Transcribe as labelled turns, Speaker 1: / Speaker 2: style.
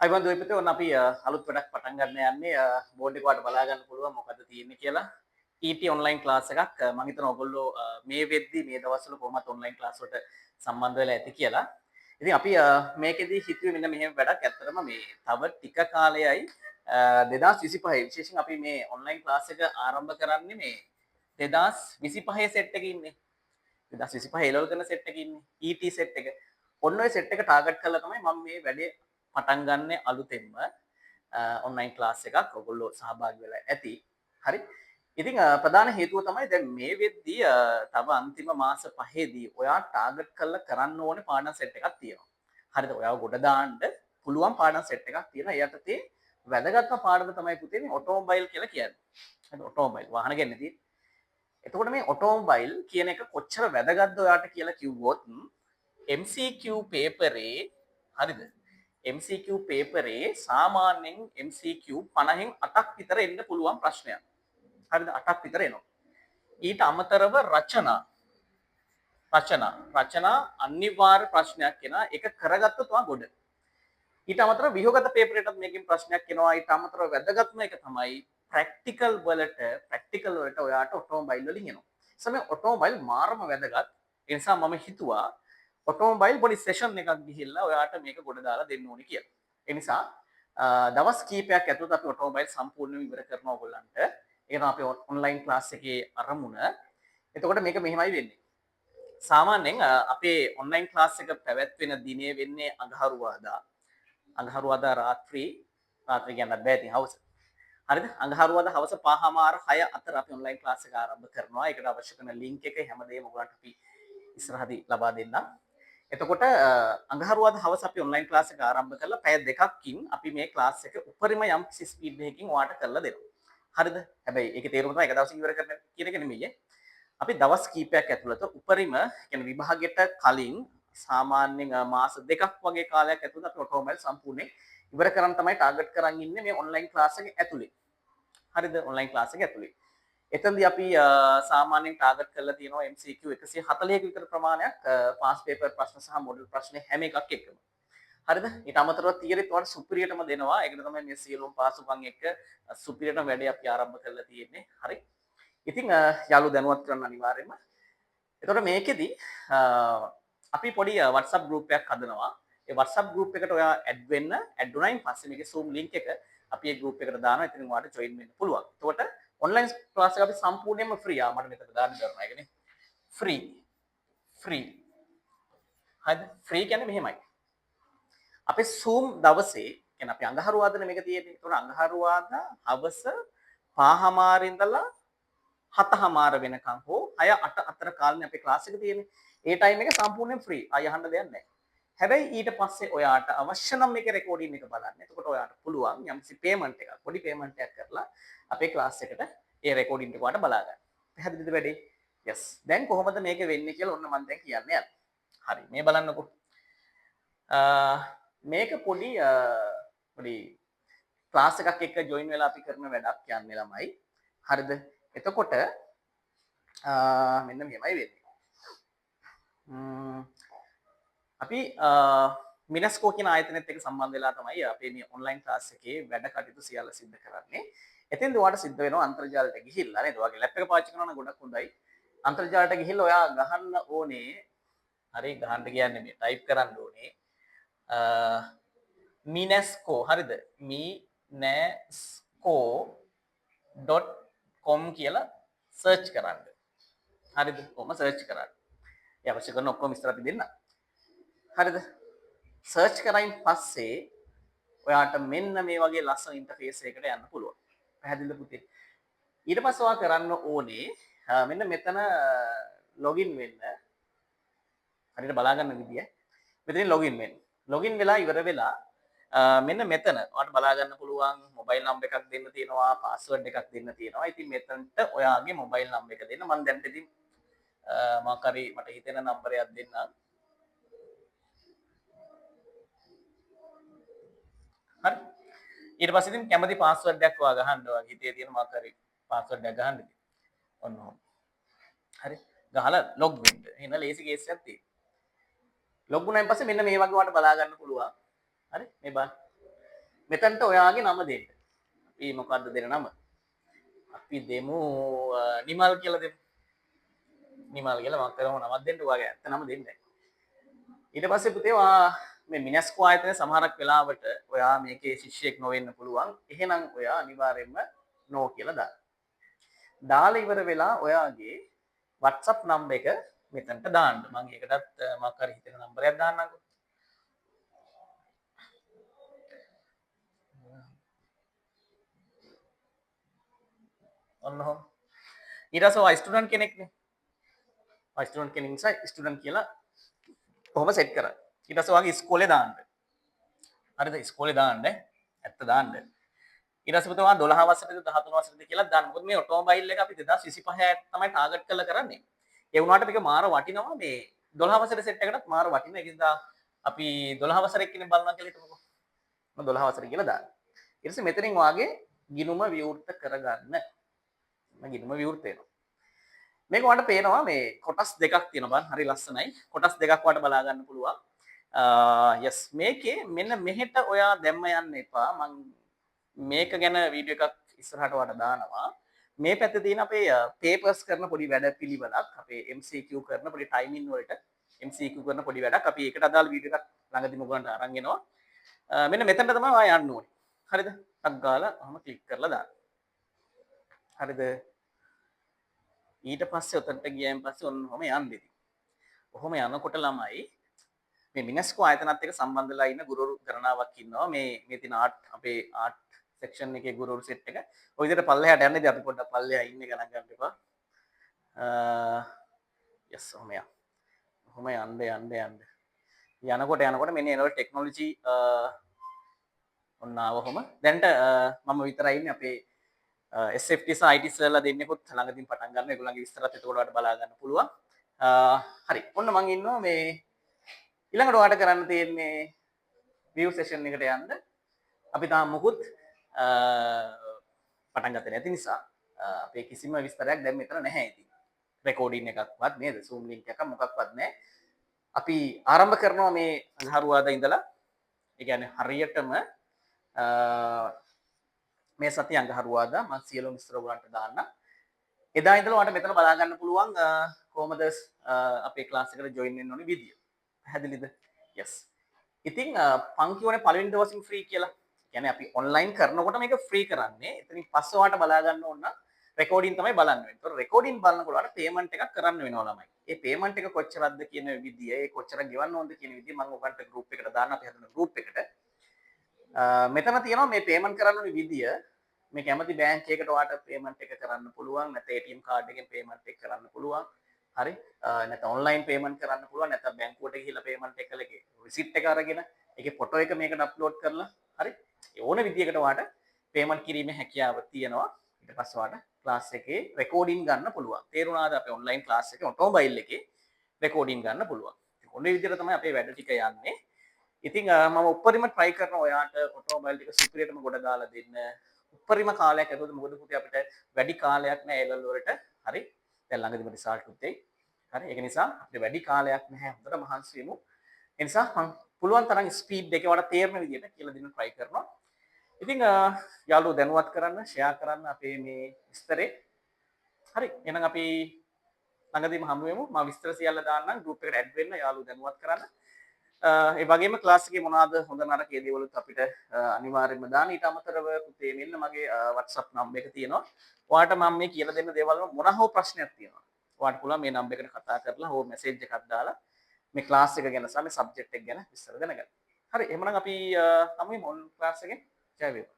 Speaker 1: අයිබන් දුවපතේ ඔන්න අපි අලුත් වැඩක් පටන් ගන්න යන්නේ බෝඩ් එක ඔයාලට බලා ගන්න පුළුවන් මොකද්ද තියෙන්නේ කියලා. ET ඔන්ලයින් ක්ලාස් එකක් මම හිතනවා ඔයගොල්ලෝ මේ වෙද්දි මේ දවස්වල කොහොමත් ඔන්ලයින් ක්ලාස් වලට සම්බන්ධ වෙලා ඇති කියලා. ඉතින් අපි මේකෙදි හිතුවේ මෙන්න මෙහෙම වැඩක්. ඇත්තටම මේ තව ටික කාලයයි 2025 විශේෂයෙන් අපි මේ ඔන්ලයින් ක්ලාස් එක ආරම්භ කරන්නේ මේ 2025 සෙට් එකේ ඉන්නේ. 2025 A level කරන සෙට් එකේ ඉන්නේ. ET සෙට් එක. ඔන්න ඔය සෙට් එක ටාගට් කරලා තමයි මම මේ වැඩේ පටන් ගන්න අලුතෙන්ම ඔන්ලයින් ක්ලාස් එකක් ඔයගොල්ලෝ සහභාගී වෙලා ඇති. හරි. ඉතින් ප්‍රධාන හේතුව තමයි දැන් මේ වෙද්දී තව අන්තිම මාස 5ේදී ඔයා ටාගට් කරලා කරන්න ඕනේ පාඩම් සෙට් එකක් තියෙනවා. හරිද? ඔයාව ගොඩ දාන්න පුළුවන් පාඩම් සෙට් එකක් තියෙනවා. ඒ යටතේ වැදගත්ම පාඩම තමයි පුතේ මේ ඔටෝමොබයිල් කියලා කියන්නේ. හරි ඔටෝමොබයිල් වාහන ගැන තියෙන්නේ. එතකොට මේ ඔටෝමොබයිල් කියන එක කොච්චර වැදගත්ද ඔයාට කියලා කිව්වොත් MCQ පේපරේ හරිද? MCQ පේපරේ සාමාන්‍යයෙන් MCQ 50න් 8ක් විතර එන්න පුළුවන් ප්‍රශ්නයක්. හරිද? 8ක් විතර එනවා. ඊට අමතරව රචනා අනිවාර්ය ප්‍රශ්නයක් එනවා. ඒක කරගත්තොත් වා ගොඩ. ඊට අමතරව විහගත පේපරයටත් මේකෙන් ප්‍රශ්නයක් එනවා. ඊට අමතරව වැදගත්ම එක තමයි ප්‍රැක්ටිකල් වලට ඔයාට ඔටෝමොබයිල් වලින් එනවා. සමේ ඔටෝමොබයිල් මාරම වැදගත්. ඒ නිසා මම හිතුවා ඔටෝමොබයිල් පොඩි සෙෂන් එකක් ගිහිල්ලා ඔයාට මේක ගොඩ දාලා දෙන්න ඕනේ කියලා. ඒ නිසා දවස් කීපයක් ඇතුළත අපි ඔටෝමොබයිල් සම්පූර්ණයෙන්ම ඉවර කරනවා ඔයගොල්ලන්ට. ඒක තමයි අපේ ඔන්ලයින් ක්ලාස් එකේ අරමුණ. එතකොට මේක මෙහෙමයි වෙන්නේ. සාමාන්‍යයෙන් අපේ ඔන්ලයින් ක්ලාස් එක පැවැත්වෙන දිනේ වෙන්නේ අඟහරුවාදා රාත්‍රී කියන්නත් බෑ ඉතින් හවස. හරිද? අඟහරුවාදා හවස 5:00 අතර අපි ඔන්ලයින් ක්ලාස් එක ආරම්භ කරනවා. ඒකට අවශ්‍ය කරන ලින්ක් එක හැමදේම ඔයගලන්ට අපි ඉස්සරහදී ලබා දෙන්නම්. එතකොට අඟහරුවාදා හවස අපි ඔන්ලයින් ක්ලාස් එක ආරම්භ කරලා පැය දෙකකින් අපි මේ ක්ලාස් එක උපරිම යම් කිසි ස්පීඩ් එකකින් ඔයාලට කරලා දෙනවා. හරිද? හැබැයි ඒකේ තේරුම තමයි එක දවසකින් ඉවර කරන්න කියන එක නෙමෙයි. අපි දවස් කීපයක් ඇතුළත උපරිම කියන්නේ විභාගයට කලින් සාමාන්‍යයෙන් මාස දෙකක් වගේ කාලයක් ඇතුළත අපි ඔටෝමොබයිල් සම්පූර්ණයෙන් ඉවර කරන්න තමයි ටාගට් කරන් ඉන්නේ මේ ඔන්ලයින් ක්ලාස් එක ඇතුලේ. හරිද? ඔන්ලයින් ක්ලාස් එක ඇතුලේ. එතනදී අපි සාමාන්‍යයෙන් ටාගට් කරලා තියෙනවා MCQ 140ක විතර ප්‍රමාණයක් පාස් පේපර් ප්‍රශ්න සහ මොඩල් ප්‍රශ්න හැම එකක් එක්කම. හරිද? ඊට අමතරව තියරිත් වල සුපිරියටම දෙනවා. ඒකට තමයි මේ සියලුම පාසුකම් එක්ක සුපිරියටම වැඩේ අපි ආරම්භ කරලා තියෙන්නේ. හරි. ඉතින් යාළුවෝ දැනුවත් කරන්න අනිවාර්යයෙන්ම. එතකොට මේකෙදි අපි පොඩි WhatsApp group එකක් හදනවා. ඒ WhatsApp group එකට ඔයා ඇඩ් වෙන්න. ඇඩ් වුණායින් පස්සේ මේකේ Zoom link එක අපි ඒ group එකට දානවා. ඉතින් ඔයාලට join වෙන්න පුළුවන්. එතකොට online class එක අපි සම්පූර්ණයෙන්ම free. මට මෙතන දාන්න බැරුණා. ඒකනේ. free. හරිද? free කියන්නේ මෙහෙමයි. අපේ Zoom දවසේ කියන්නේ අපි අඟහරුවාදා මේක තියෙන්නේ. ඒතකොට අඟහරුවාදා හවස 5:00 ඉඳලා 7:00 වෙනකන් හෝ 6-8 අතර කාලේ අපේ ක්ලාස් එක තියෙන්නේ. ඒ ටයිම් එක සම්පූර්ණයෙන් ෆ්‍රී. ආය අහන්න දෙයක් නැහැ. හැබැයි ඊට පස්සේ ඔයාට අවශ්‍ය නම් මේකේ රෙකෝඩින් එක බලන්න. එතකොට ඔයාට පුළුවන් යම්කිසි පේමන්ට් එකක්, පොඩි පේමන්ට් එකක් කරලා අපේ ක්ලාස් එකට ඒ රෙකෝඩින් එක ඔයාට බලා ගන්න. පැහැදිලිද වැඩේ? yes. දැන් කොහොමද මේක වෙන්නේ කියලා ඔන්න මම දැන් කියන්න යනවා. හරි. මේ බලන්නකෝ. මේක පොඩි ක්ලාස් එකක් එක්ක ජොයින් වෙලා අපි කරන වැඩක් යන්නේ ළමයි. හරිද? එතකොට මෙන්න මෙහෙමයි වෙන්නේ. අපි මිනස්කෝ කියන ආයතනයත් එක්ක සම්බන්ධ වෙලා තමයි අපේ මේ ඔන්ලයින් ක්ලාස් එකේ වැඩ කටයුතු සියල්ල සිද්ධ කරන්නේ. එතෙන්ද ඔයාලට සිද්ධ වෙනවා අන්තර්ජාලයට ගිහිල්ලා නේද? ඔයාගේ ලැප් එක පාවිච්චි කරනවා නම් ගොඩක් හොඳයි. අන්තර්ජාලයට ගිහිල්ලා ඔයා ගහන්න ඕනේ. හරි ගහන්න කියන්නේ මේ ටයිප් කරන්න ඕනේ. මිනස්කෝ හරිද? minesco.com කියලා සර්ච් කරන්න. හරිද? කොහොම සර්ච් කරන්න. ඒ අවශ්‍ය කරන ඔක්කොම විස්තර අපි දෙන්න. හරිද? සර්ච් කරයින් පස්සේ ඔයාට මෙන්න මේ වගේ ලස්සන ඉන්ටර්ෆේස් එකකට යන්න පුළුවන්. පැහැදිලිද පුතේ? ඊට පස්සේ ඔයා කරන්න ඕනේ මෙන්න මෙතන ලොගින් වෙන්න. හරියට බලා ගන්න විදිය. මෙතනින් ලොගින් වෙන්න. ලොගින් වෙලා ඉවර වෙලා මෙන්න මෙතන ඔයාලට බලා ගන්න පුළුවන් මොබයිල් නම්බර් එකක් දෙන්න තියෙනවා, පාස්වර්ඩ් එකක් දෙන්න තියෙනවා. ඉතින් මෙතනට ඔයාගේ මොබයිල් නම්බර් එක දෙන්න. මම දැන් ඉතින් මාකරි මට හිතෙන නම්බරයක් දෙන්නම්. හරි. ඊට පස්සේ ඉතින් කැමති පාස්වර්ඩ් එකක් ඔයා ගහන්න. ඔයාගේ හිතේ තියෙන මාකරි පාස්වර්ඩ් එකක් ගහන්න ඉතින්. ඔන්න ඔහොම. හරි. ගහලා ලොග් වෙන්න. එහෙනම් ලේසි කේස් එකක් තියෙනවා. ලොග් වුණායින් පස්සේ මෙන්න මේ වගේ ඔයාලට බලා ගන්න පුළුවන්. හරි මේ බලන්න. මෙතනට ඔයාගේ නම දෙන්න. අපි මොකද්ද දෙන නම? අපි දෙමු නිමල් කියලා දෙමු. නිමල් කියලා මම කරමු නමක් දෙන්න ඔයාගේ ඇත්ත නම දෙන්න. ඊට පස්සේ පුතේ මේ මිනස්කෝ ආයතනයේ සමහරක් වෙලාවට ඔයා මේකේ ශිෂ්‍යයෙක් නොවෙන්න පුළුවන්. එහෙනම් ඔයා අනිවාර්යයෙන්ම නෝ කියලා දාන්න. දාලා ඉවර වෙලා ඔයාගේ WhatsApp නම්බර් එක මෙතනට දාන්න. මම ඒකටත් මොකක් හරි හිතෙන නම්බරයක් දාන්නම්කෝ. ඔන්න ඔහොම. ඊට පස්සේ ඔයා ස්ටුඩන්ට් කෙනෙක්නේ. ඔයා ස්ටුඩන්ට් කෙනෙක් නිසා ස්ටුඩන්ට් කියලා කොහොම සෙට් කරන්නේ. ඊට පස්සේ ඔයාගේ ඉස්කෝලේ දාන්න. හරිද? ඉස්කෝලේ දාන්න. ඇත්ත දාන්න. ඊට පස්සේ පුතේ ඔයා 12 වසරේද 13 වසරේද කියලා දාන්න. මොකද මේ ඔටෝමොබයිල් එක අපි 2025 තමයි ටාගට් කරලා කරන්නේ. ඒ වුණාට මේක මාර වටිනවා මේ 12 වසරේ සෙට් එකකටත් මාර වටිනවා. ඒක නිසා අපි 12 වසරේ කෙනෙක් බලනවා කියලා හිතමුකෝ. මම 12 වසරේ කියලා දාන්න. ඊට පස්සේ මෙතනින් වාගේ ගිණුම විවෘත කරගන්න. මම ගිණුම විවෘත වෙනවා. මේක ඔයාලට පේනවා මේ කොටස් දෙකක් තියෙනවා බලන්න. හරි ලස්සනයි. කොටස් දෙකක් ඔයාලට බලා ගන්න පුළුවන්. yes මේකේ මෙන්න මෙහෙට ඔයා දැම්ම යන්න එපා. මම මේක ගැන වීඩියෝ එකක් ඉස්සරහට ඔයාලට දානවා. මේ පැත්තේ තියෙන අපේ පේපර්ස් කරන පොඩි වැඩපිළිවෙලක් අපේ MCQ කරන පොඩි ටයිමින් වලට MCQ කරන පොඩි වැඩක් අපි ඒකට අදාළ වීඩියෝ එකක් ළඟදිම ඔයගලන්ට අරන් එනවා. මෙන්න මෙතනට තමයි ඔයා යන්න ඕනේ. හරිද? ටක් ගාලා ඔහම ක්ලික් කරලා දාන්න. හරිද? ඊට පස්සේ උතන්ට ගියයින් පස්සේ ඔන්න ඔහම යන්න ඉතින්. ඔහොම යනකොට ළමයි මේ මිනස්කෝ ආයතනත් එක්ක සම්බන්ධ වෙලා ඉන්න ගුරුවරු ගණනාවක් ඉන්නවා. මේ තියෙන අපේ ආර්ට් සෙක්ෂන් එකේ ගුරුවරු සෙට් එක. ඔය විදිහට පල්ලෙහාට යන්න ඉතින් අපි පොඩ්ඩක් පල්ලෙහා ඉන්නේ ගණන් ගන්න එපා. yes ඔහම යන්න. ඔහම යන්න. යනකොට මෙන්න එනවල ටෙක්නොලොජි ඔන්න ආවොම දැන්ට මම විතරයි ඉන්නේ අපේ SFT සහ IT සර්ලා දෙන්නෙකුත් ළඟදින් පටන් ගන්න. ඒගොල්ලන්ගේ විස්තරات එතකොට ඔයාලට බලා ගන්න පුළුවන්. හරි. ඔන්න මම ඉන්නවා මේ ඊළඟට ඔයාලට කරන්න තියෙන්නේ view session එකට යන්න. අපි තාම මුකුත් පටන් ගත්තේ නැති නිසා අපේ කිසිම විස්තරයක් දැන් මෙතන නැහැ ඉතින්. රෙකෝඩින් එකක්වත් නේද? Zoom link එකක් මොකක්වත් නැහැ. අපි ආරම්භ කරනවා මේ අඟහරුවාදා ඉඳලා. ඒ කියන්නේ හරියටම මේ සතිය අඟහරුවාදා මම සියලුම විස්තර ඔයගලන්ට දාන්න. එදා ඉඳලා ඔයාලට මෙතන බලා ගන්න පුළුවන් කොහොමද අපේ ක්ලාස් එකට ජොයින් වෙන්න ඕනේ විදිය. පැහැදිලිද? yes. ඉතින් පන්තිවනේ පළවෙනි දවසින් ෆ්‍රී කියලා. කියන්නේ අපි ඔන්ලයින් කරනකොට මේක ෆ්‍රී කරන්නේ. එතනින් පස්සේ ඔයාලට බලා ගන්න ඕන නම් රෙකෝඩින් තමයි බලන්න වෙන්නේ. ඒතකොට රෙකෝඩින් බලනකොට ඔයාලට පේමන්ට් එකක් කරන්න වෙනවා ළමයි. ඒ පේමන්ට් එක කොච්චරක්ද කියන විදිය, ඒ කොච්චර ගෙවන්න ඕනද කියන විදිය මම ඔයගලන්ට ගෲප් එකට දාන්න අපි හදන ගෲප් එකට. මෙතන තියෙනවා මේ පේමන්ට් කරන්න ඕනේ විදිය. මේ කැමති බැංක් එකකට ඔයාලට පේමන්ට් එක කරන්න පුළුවන්. නැත්නම් ATM කාඩ් එකෙන් පේමන්ට් එක කරන්න පුළුවන්. හරි. නැත්නම් ඔන්ලයින් පේමන්ට් කරන්න පුළුවන්. නැත්නම් බැංකුවට ගිහිල්ලා පේමන්ට් එක කළේ රිසිට් එක අරගෙන ඒකේ ෆොටෝ එක මේකට අප්ලෝඩ් කරලා හරි. ඕන විදියකට ඔයාලට පේමන්ට් කිරීමේ හැකියාව තියෙනවා. ඊට පස්සේ ඔයාලට ක්ලාස් එකේ රෙකෝඩින් ගන්න පුළුවන්. තේරුණාද අපේ ඔන්ලයින් ක්ලාස් එකේ ඔටෝමොබයිල් එකේ රෙකෝඩින් ගන්න පුළුවන්. ඔන්න ඒ විදිහට තමයි අපේ වැඩ ටික යන්නේ. ඉතින් මම උපරිම try කරනවා ඔයාට ඔටෝමොබයිල් ටික සුපිරියටම ගොඩ දාලා දෙන්න. උපරිම කාලයක් ඇතුළත මොකද පුතේ අපිට වැඩි කාලයක් නැහැ A level වලට. හරි. දැන් ළඟදිම රිසල්ට් උත් එයි. හරි. ඒක නිසා අපිට වැඩි කාලයක් නැහැ. හොඳට මහන්සි වෙමු. ඒ නිසා මම පුළුවන් තරම් ස්පීඩ් එකේ වඩා තේරෙන විදිහට කියලා දෙන්න try කරනවා. ඉතින් යාළුවෝ දැනුවත් කරන්න, ෂෙයා කරන්න අපේ මේ විස්තරේ. හරි. එහෙනම් අපි ළඟදීම හමු වෙමු. මම විස්තර සියල්ල දාන්නම් group එකට add වෙන්න යාළුවෝ දැනුවත් කරන්න. ඒ වගේම ක්ලාස් එකේ මොනවාද හොඳ නරක ඒ දේවලුත් අපිට අනිවාර්යයෙන්ම දාන්න. ඊට අමතරව පුතේ මෙන්න මගේ WhatsApp නම්බර් එක තියෙනවා. ඔයාලට මම මේ කියලා දෙන්න දේවල් වල මොන හෝ ප්‍රශ්නයක් තියෙනවා. ඔයාලට පුළුවන් මේ නම්බර් එකට කතා කරලා හෝ මැසේජ් එකක් දාලා මේ ක්ලාස් එක ගැන සහ මේ සබ්ජෙක්ට් එක ගැන විස්තර දැනගන්න. හරි එහෙනම් අපි හමු වෙමු ක්ලාස් එකෙන්. ජය වේවා.